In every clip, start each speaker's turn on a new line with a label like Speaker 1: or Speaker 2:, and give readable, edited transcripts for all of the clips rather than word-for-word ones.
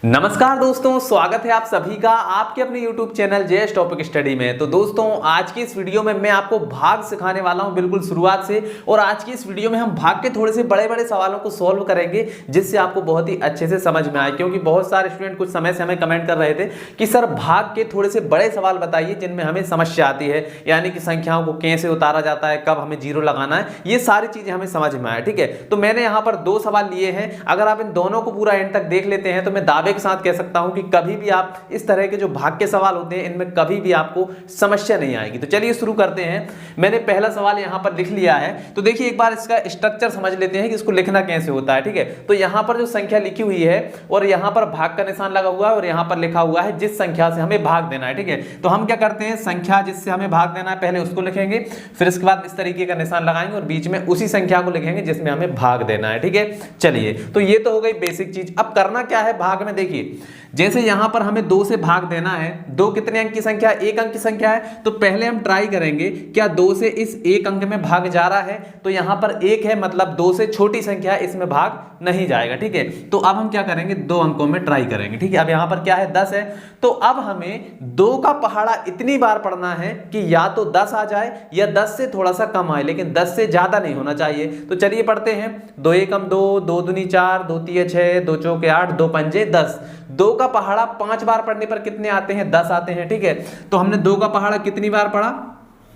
Speaker 1: नमस्कार दोस्तों, स्वागत है आप सभी का आपके अपने YouTube channel JS topic study में। तो दोस्तों, आज की इस वीडियो में मैं आपको भाग सिखाने वाला हूं बिल्कुल शुरुआत से। और आज की इस वीडियो में हम भाग के थोड़े से बड़े बड़े सवालों को सॉल्व करेंगे, जिससे आपको बहुत ही अच्छे से समझ में आए। क्योंकि बहुत सारे स्टूडेंट कुछ समय से हमें कमेंट कर रहे थे कि सर भाग के थोड़े से बड़े सवाल बताइए जिनमें हमें समस्या आती है, यानी कि संख्याओं को कैसे उतारा जाता है, कब हमें जीरो लगाना है, ये सारी चीजें हमें समझ में आए। ठीक है, तो मैंने यहाँ पर दो सवाल लिए हैं। अगर आप इन दोनों को पूरा एंड तक देख लेते हैं तो मैं दावे के साथ कह सकता हूं कि कभी भी आप इस तरह के जो भाग के सवाल होते हैं इनमें कभी भी आपको समस्या नहीं आएगी। तो चलिए शुरू करते हैं। मैंने पहला सवाल यहां पर लिख लिया है। तो देखिए एक बार इसका स्ट्रक्चर समझ लेते हैं कि इसको लिखना कैसे होता है। ठीक है, तो यहां पर जो संख्या लिखी हुई है और यहां पर भाग का निशान लगा हुआ है और यहां पर लिखा हुआ है जिस संख्या से हमें भाग देना है। ठीक है, तो हम क्या करते हैं, संख्या जिससे हमें भाग देना है पहले उसको लिखेंगे, फिर इसके बाद इस तरीके का निशान लगाएंगे और बीच में उसी संख्या को लिखेंगे जिसमें हमें भाग देना है। ठीक है, चलिए तो ये तो हो गई बेसिक चीज। अब करना क्या है भाग में, देखिए जैसे यहां पर हमें 2 से भाग देना है। 2 कितने अंक की संख्या है? 1 अंक की संख्या है। तो पहले हम ट्राई करेंगे क्या 2 से इस 1 अंक में भाग जा रहा है। तो यहां पर 1 है, मतलब 2 से छोटी संख्या इसमें भाग नहीं जाएगा। ठीक है, तो अब हम क्या करेंगे, 2 अंकों में ट्राई करेंगे। ठीक है, अब यहां पर क्या है, 10 है। तो अब हमें 2 का पहाड़ा इतनी बार पढ़ना है कि या तो 10 आ जाए या 10 से थोड़ा सा कम आए, लेकिन 10 से ज्यादा नहीं होना चाहिए। तो चलिए पढ़ते हैं। 2 एकम 2, 2 दूनी 4, 2 तिये 6, 2 चौके 8, 2 पंजे 10। 2 का पहाड़ा 5 बार पढ़ने पर कितने आते हैं? 10 आते हैं। ठीक है, तो हमने 2 का पहाड़ा कितनी बार पढ़ा?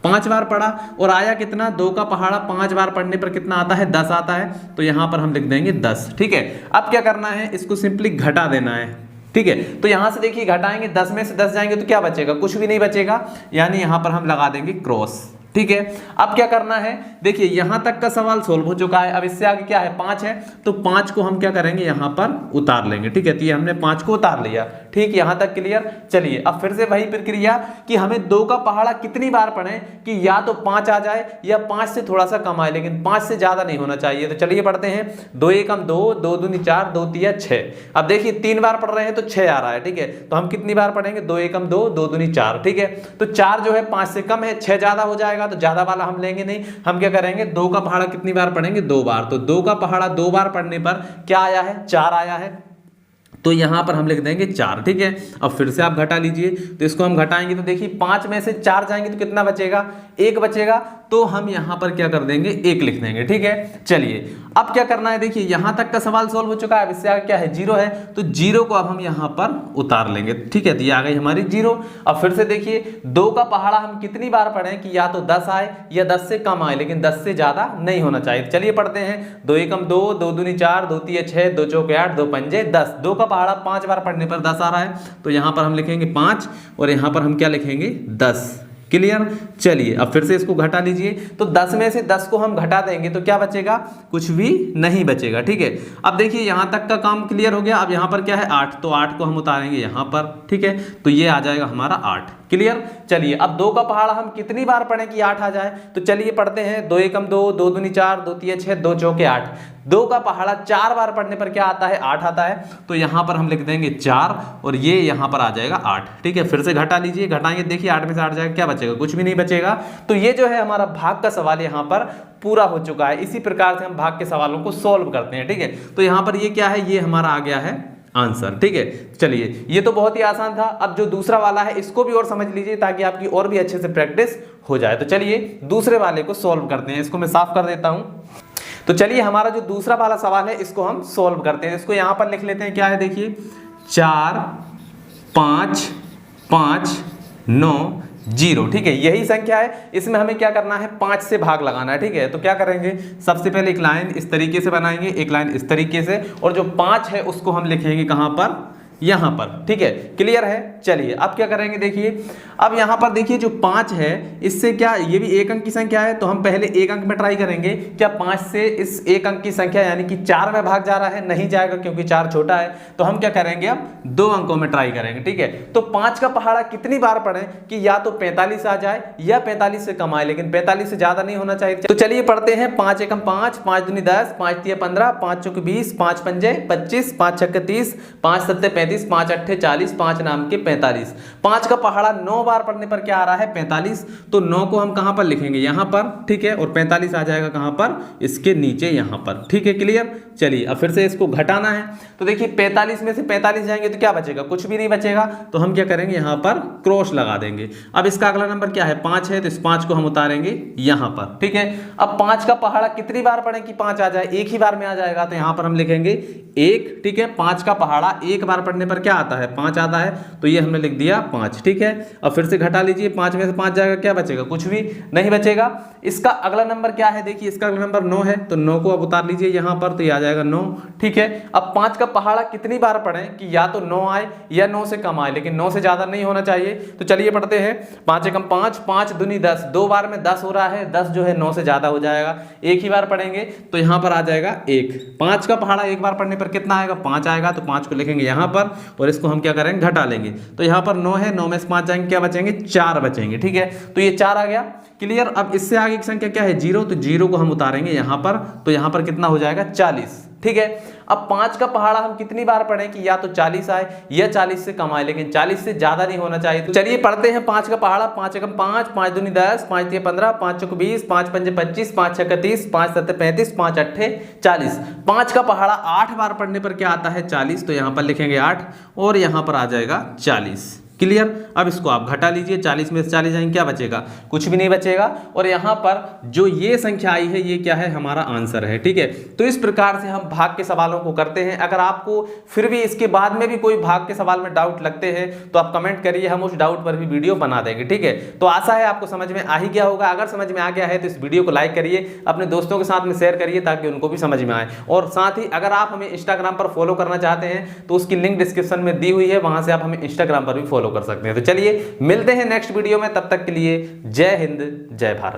Speaker 1: 5 बार पढ़ा। और आया कितना? 2 का पहाड़ा 5 बार पढ़ने पर कितना आता है? 10 आता है। तो यहां पर हम लिख देंगे 10। ठीक है, अब क्या करना है, इसको सिंपली घटा देना है। ठीक है, तो यहां से देखिए घटाएंगे, 10 में से 10 जाएंगे तो क्या बचेगा? कुछ भी नहीं बचेगा, यानी यहां पर हम लगा देंगे क्रॉस। ठीक है, अब क्या करना है, देखिए यहां तक का सवाल सोल्व हो चुका है। अब इससे आगे क्या है, 5 है। तो 5 को हम क्या करेंगे, यहां पर उतार लेंगे। ठीक है, तो ये हमने 5 को उतार लिया। ठीक, यहां तक क्लियर। चलिए अब फिर से वही प्रक्रिया कि हमें 2 का पहाड़ा कितनी बार पढ़ें कि या तो 5 आ जाए या 5 से थोड़ा सा कम आए, लेकिन 5 से ज्यादा नहीं होना चाहिए। तो चलिए पढ़ते हैं। 2 एकम 2, 2 दूनी 4, 2 तिया 6। अब देखिए 3 बार पढ़ रहे हैं तो 6 आ रहा है। ठीक है, तो हम कितनी बार पढ़ेंगे, 2 एकम 2, 2 दूनी 4। ठीक है, तो 4 जो है 5 से कम है, 6 ज्यादा हो जाएगा, तो ज्यादा वाला हम लेंगे नहीं। हम क्या करेंगे, 2 का पहाड़ा कितनी बार पढ़ेंगे? 2 बार। तो 2 का पहाड़ा 2 बार पढ़ने पर क्या आया है? 4 आया है। तो यहां पर हम लिख देंगे 4। ठीक है, अब फिर से आप घटा लीजिए। तो इसको हम घटाएंगे तो देखिए 5 में से 4 जाएंगे तो कितना बचेगा? 1 बचेगा। तो हम यहां पर क्या कर देंगे, 1 लिख देंगे। ठीक है, चलिए अब क्या करना है, देखिए यहां तक का सवाल सोल्व हो चुका है। अब इससे आगे क्या है, 0 है। तो 0 को अब हम यहां पर उतार लेंगे। ठीक है, तो ये आ गई हमारी 0। अब फिर से देखिए 2 का पहाड़ा हम कितनी बार पढ़ें कि या तो 10 आए या 10 से कम आए, लेकिन 10 से ज्यादा नहीं होना चाहिए। चलिए पढ़ते हैं। 2 एकम 2, 2 दूनी 4, 2 तिये 6, 2 चौके 8, 2 पंजे 10। 2 का पहाड़ा 5 बार पढ़ने पर 10 आ रहा है। तो यहां पर हम लिखेंगे 5 और यहां पर हम क्या लिखेंगे, 10। क्लियर। चलिए अब फिर से इसको घटा लीजिए। तो 10 में से 10 को हम घटा देंगे तो क्या बचेगा? कुछ भी नहीं बचेगा। ठीक है, अब देखिए यहां तक का काम क्लियर हो गया। अब यहां पर क्या है, 8। तो 8 को हम उतारेंगे यहां पर। ठीक है, तो ये आ जाएगा हमारा 8। क्लियर। चलिए अब 2 का पहाड़ा हम कितनी बार पढ़ें कि 8 आ जाए। तो चलिए पढ़ते हैं। 2 एकम 2, 2 दूनी 4, 2 तिये 6, 2 चौके 8। 2 का पहाड़ा 4 बार पढ़ने पर क्या आता है? 8 आता है। तो यहां पर हम लिख देंगे 4 और ये यहां पर आ जाएगा 8। ठीक है, फिर से घटा लीजिए। घटाएंगे, देखिए 8 में से 8 जाएगा, क्या बचेगा? कुछ भी नहीं बचेगा। तो ये जो है हमारा भाग का सवाल यहां पर पूरा हो चुका है। इसी प्रकार से हम भाग के सवालों को सोल्व करते हैं। ठीक है, तो यहां पर ये क्या है, ये हमारा आ गया है आंसर। ठीक है, चलिए ये तो बहुत ही आसान था। अब जो दूसरा वाला है इसको भी और समझ लीजिए ताकि आपकी और भी अच्छे से प्रैक्टिस हो जाए। तो चलिए दूसरे वाले को सोल्व करते हैं। इसको मैं साफ कर देता हूं। तो चलिए हमारा जो दूसरा वाला सवाल है इसको हम सोल्व करते हैं। इसको यहां पर लिख लेते हैं। क्या है, देखिए 4 5 5 9 0। ठीक है, यही संख्या है। इसमें हमें क्या करना है, 5 से भाग लगाना है। ठीक है, तो क्या करेंगे, सबसे पहले एक लाइन इस तरीके से बनाएंगे, एक लाइन इस तरीके से, और जो 5 है उसको हम लिखेंगे कहां पर, यहां पर। ठीक है, क्लियर है। चलिए अब क्या करेंगे, देखिए अब यहां पर देखिए जो 5 है इससे क्या, ये भी 1 अंक की संख्या है। तो हम पहले 1 अंक में ट्राई करेंगे। क्या 5 से इस 1 अंक की संख्या यानी कि 4 में भाग जा रहा है? नहीं जाएगा, क्योंकि 4 छोटा है। तो हम क्या करेंगे, अब 2 अंकों में ट्राई करेंगे। ठीक है, तो 5 का पहाड़ा कितनी बार पढ़ें कि या तो 45 आ जाए या 45 से कम आए, लेकिन 45 से ज्यादा नहीं होना चाहिए। तो चलिए पढ़ते हैं। 5 एकम 5, 5 दूनी 10, 5 तिये 15, 5 चौके 20, 5 पंजे 25, 5 छक्के 30, 5 सत्ते 35, 5 अट्ठे 40, 5 नाम के 45। 5 का पहाड़ा 9 बार पढ़ने पर क्या आ रहा है 45, तो 9 को हम कहां पर लिखेंगे यहां पर, ठीक है, और 45 आ जाएगा कहां पर, इसके नीचे यहां पर, ठीक है, क्लियर। चलिए अब फिर से इसको घटाना है, तो देखिए 45 में से 45 जाएंगे तो क्या बचेगा, कुछ भी नहीं बचेगा, तो हम क्या करेंगे यहां पर क्रॉस लगा देंगे। अब इसका अगला नंबर क्या है 5 है, तो इस 5 को हम उतारेंगे यहां पर, ठीक है। अब 5 का पहाड़ा कितनी बार पढ़े कि 5 आ जाए, एक ही बार में आ जाएगा, तो यहां पर हम लिखेंगे 1, ठीक है। 5 का पहाड़ा एक बार पढ़ने पर क्या आता है 5 आता है, तो ये हमने लिख दिया 5, ठीक है। अब फिर से घटा लीजिए, 5 में से 5 जाएगा, क्या बचेगा, कुछ भी नहीं बचेगा। इसका अगला नंबर क्या है, देखिए इसका अगला नंबर 9 है, तो 9 को अब उतार लीजिए यहां पर, तो ये आ जाएगा 9, ठीक है। अब 5 का पहाड़ा कितनी बार पढ़े कि या तो 9 आए या 9 से कम आए, लेकिन 9 से ज्यादा नहीं होना चाहिए, तो चलिए पढ़ते हैं। 5 एकम 5, 5 दूनी 10, 2 बार में 10 हो रहा है, 10 जो है 9 से ज्यादा हो जाएगा, एक ही बार पढ़ेंगे तो यहां पर आ जाएगा 1। 5 का पहाड़ा एक बार पढ़ने पर कितना आएगा 5 आएगा, तो 5 को लिखेंगे यहां पर और इसको हम क्या करेंगे घटा लेंगे, तो यहां पर 9 है, 9 में से 5 जाएंगे, क्या बचेंगे 4 बचेंगे, ठीक है। तो ये 4 आ गया, क्लियर। अब इससे आगे की संख्या क्या है 0, तो 0 को हम उतारेंगे यहां पर, तो यहां पर कितना हो जाएगा 40, ठीक है। अब 5 का पहाड़ा हम कितनी बार पढ़ें कि या तो 40 आए या 40 से कम आए, लेकिन 40 से ज्यादा नहीं होना चाहिए। तो चलिए पढ़ते हैं 5 का पहाड़ा। 5 एकम 5, 5 दूनी 10, 5 तिया 15, 5 चौक 20, 5 पंजे 25, 5 छक्का 30, 5 सत्ते 35, 5 अट्ठे 40। 5 का पहाड़ा 8 बार पढ़ने पर क्या आता है 40, तो यहां पर लिखेंगे 8 और यहां पर आ जाएगा 40, क्लियर। अब इसको आप घटा लीजिए, 40 में से 40 जाएंगे, क्या बचेगा, कुछ भी नहीं बचेगा। और यहां पर जो ये संख्या आई है ये क्या है, हमारा आंसर है, ठीक है। तो इस प्रकार से हम भाग के सवालों को करते हैं। अगर आपको फिर भी इसके बाद में भी कोई भाग के सवाल में डाउट लगते हैं तो आप कमेंट करिए, हम उस डाउट पर भी वीडियो बना देंगे, ठीक है। तो आशा है आपको समझ में आ ही गया होगा। अगर समझ में आ गया है तो इस वीडियो को लाइक करिए, अपने दोस्तों के साथ में शेयर करिए ताकि उनको भी समझ में आए। और साथ ही अगर आप हमें इंस्टाग्राम पर फॉलो करना चाहते हैं तो उसकी लिंक डिस्क्रिप्शन में दी हुई है, वहां से आप हमें इंस्टाग्राम पर भी फॉलो कर सकते हैं। तो चलिए मिलते हैं नेक्स्ट वीडियो में, तब तक के लिए जय हिंद जय भारत।